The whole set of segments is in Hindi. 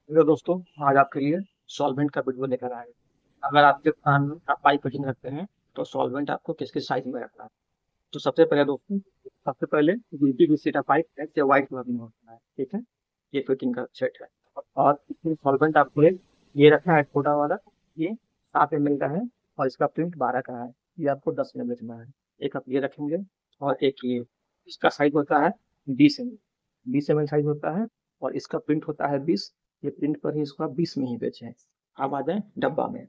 हेलो दोस्तों, आज आपके लिए सॉल्वेंट का वीडियो लेकर आए। अगर आपके कान में आप पाइप फिटिंग रखते हैं तो सॉल्वेंट आपको किस किस साइज में रखना है। तो सबसे पहले दोस्तों, सबसे पहले यूपीवीसी का पाइप ऐसे व्हाइट कलर में होता है, ठीक है। ये फिटिंग का सेट है। और इसमें सॉल्वेंट आपको ये रखना है छोटा वाला। ये 7 ml का है और इसका प्रिंट 12 का है। ये आपको 10 में बेचना है। एक आप ये रखेंगे और एक ये। इसका साइज होता है 20 ml। 20 ml साइज होता है और इसका प्रिंट होता है 20। ये प्रिंट पर ही इसको आप 20 में ही बेचें। अब आ जाए डब्बा में।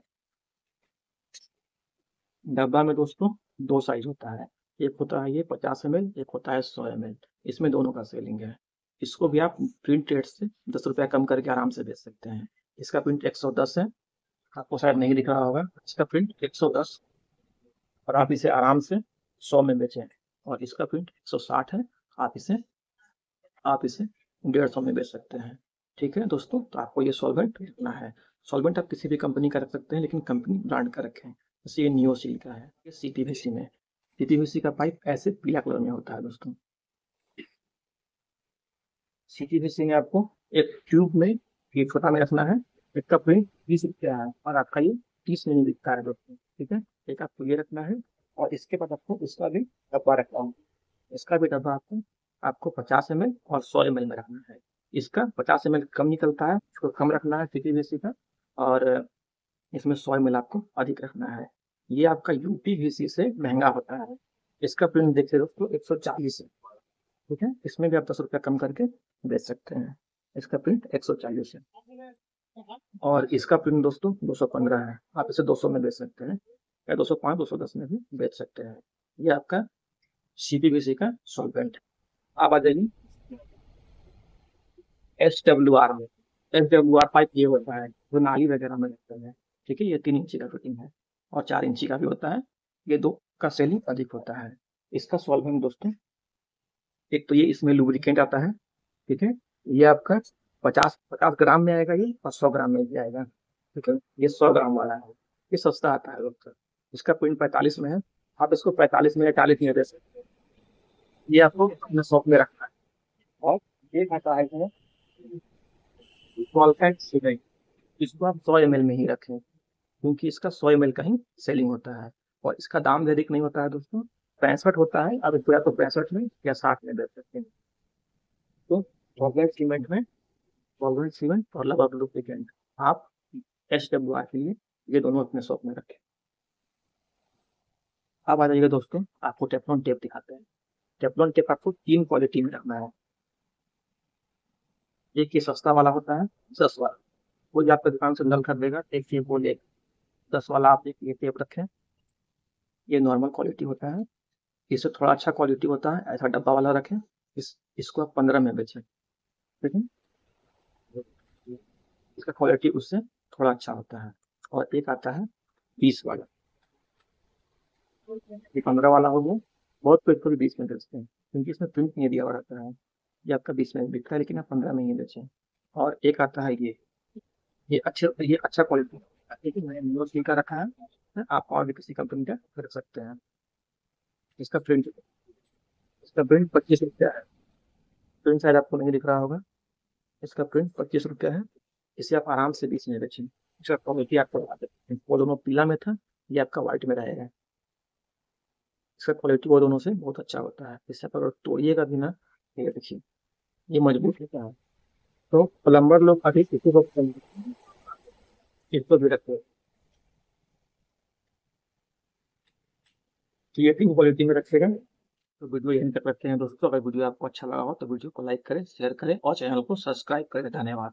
डब्बा में दोस्तों दो साइज होता है। एक होता है ये 50 ml, एक होता है 100 ml। इसमें दोनों का सेलिंग है। इसको भी आप प्रिंट रेट से 10 रुपया कम करके आराम से बेच सकते हैं। इसका प्रिंट 110 है। आपको शायद नहीं दिख रहा होगा, इसका प्रिंट 110। और आप इसे आराम से 100 में बेचें। और इसका प्रिंट 160 है। आप इसे 150 में बेच सकते हैं। ठीक है दोस्तों, तो आपको ये सॉल्वेंट रखना है। सॉल्वेंट आप किसी भी कंपनी का रख सकते हैं, लेकिन कंपनी ब्रांड का रखें। जैसे ये नियोसिल का है, ये सीपीवीसी में। सीपीवीसी का पाइप ऐसे पीला कलर में होता है दोस्तों। सीपीवीसी में आपको एक ट्यूब में, ये छोटा में रखना है। इसका प्रिंट 20 रुपया है और आपका ये 30 में नहीं दिखता है दोस्तों, ठीक है। एक आपको ये रखना है और इसके बाद आपको इसका भी डब्बा रखना है। इसका भी डब्बा आपको आपको 50 ml और 100 ml में रखना है। इसका 50 ml कम निकलता है, इसको कम रखना है सीपीवीसी का। और इसमें 100 ml आपको अधिक रखना है। ये आपका यूपीवीसी से महंगा होता है। इसका प्रिंट देखिए दोस्तों 140 है, ठीक है। इसमें भी आप 10 रुपया कम करके बेच सकते हैं। इसका प्रिंट 140 है। और इसका प्रिंट दोस्तों 215 है। आप इसे 200 में बेच सकते हैं, या 205 210 में भी बेच सकते हैं। ये आपका सीपीवीसी का सॉल्वेंट। आप आ जाइए SWR में। SWR पाइप ये होता है जो नाली वगैरह में लगता है, ठीक है। ये 3 इंची का फिटिंग है और 4 इंची का भी होता है। ये दो का सेलिंग अधिक होता है। इसका सॉल्वेंट दोस्तों, एक तो ये इसमें लुब्रिकेंट आता है, ठीक है। ये आपका 50 50 ग्राम में आएगा ये, और 100 ग्राम में भी आएगा, ठीक है। ये 100 ग्राम वाला है। ये सस्ता आता है दोस्तों। इसका प्रिंट 45 में है। आप इसको 45 में या 40 में दे सकते हैं। ये आपको अपने शॉप में रखना है। और ये आता है स्मॉल कैट सिगरेट। इसको आप 100 ml में ही रखें, क्योंकि इसका 100 ml का ही सेलिंग होता है। और इसका दाम भी अधिक नहीं होता है दोस्तों। 65 होता है। अब इसको या तो 65 में या 60 में दे सकते हैं। तो सॉल्वेंट सीमेंट में, सॉल्वेंट सीमेंट और लगा लुब्रिकेंट, आप SWR के लिए ये दोनों अपने शॉप में रखें। अब आ जाइएगा दोस्तों, आपको टेफ्लॉन टेप दिखाते हैं। टेफ्लॉन टेप आपको 3 क्वालिटी में रखना है। एक ये सस्ता वाला होता है, 10 वाला। वो जो आपका दुकान से नल खरीदेगा, एक टेप वो लेगा। 10 वाला आप एक ये टेप रखें। ये नॉर्मल क्वालिटी होता है। इससे थोड़ा अच्छा क्वालिटी होता है, ऐसा डब्बा वाला रखें। इसको आप 15 में बेचें, ठीक है। इसका क्वालिटी उससे थोड़ा अच्छा होता है। और एक आता है 20 वाला। ये 15 वाला हो गया। बहुत कोई इसको भी 20 में बेचते हैं, क्योंकि इसमें प्रिंट नहीं दिया हुआ रहता है। ये आपका 20 में बिकता है, लेकिन आप 15 में ही बेचें। और एक आता है ये अच्छा क्वालिटी है, लेकिन मैंने न्यूज़ का रखा है। आप और भी किसी कंपनी का रख सकते हैं। इसका प्रिंट इसका प्रिंट 25 रुपया है। प्रिंट शायद आपको नहीं दिख रहा होगा। इसका प्रिंट 25 रुपया है। इसे आप आराम से 20 में बेचें। इसका क्वालिटी आपको बता देते हैं, वो दोनों पीला में था, ये आपका व्हाइट में रहेगा। इसका क्वालिटी वो दोनों से बहुत अच्छा होता है। इससे आप अगर तोड़िएगा भी ना, ये देखिए, ये मजबूत होता है। तो प्लम्बर लोग अधिक इसी को पसंद करते हैं, इसको भी रखते हैं। तो ये 3 क्वालिटी में रखेगा। तो वीडियो यहीं तक रखते हैं दोस्तों। अगर वीडियो आपको अच्छा लगा हो तो वीडियो को लाइक करें, शेयर करें और चैनल को सब्सक्राइब करें। धन्यवाद।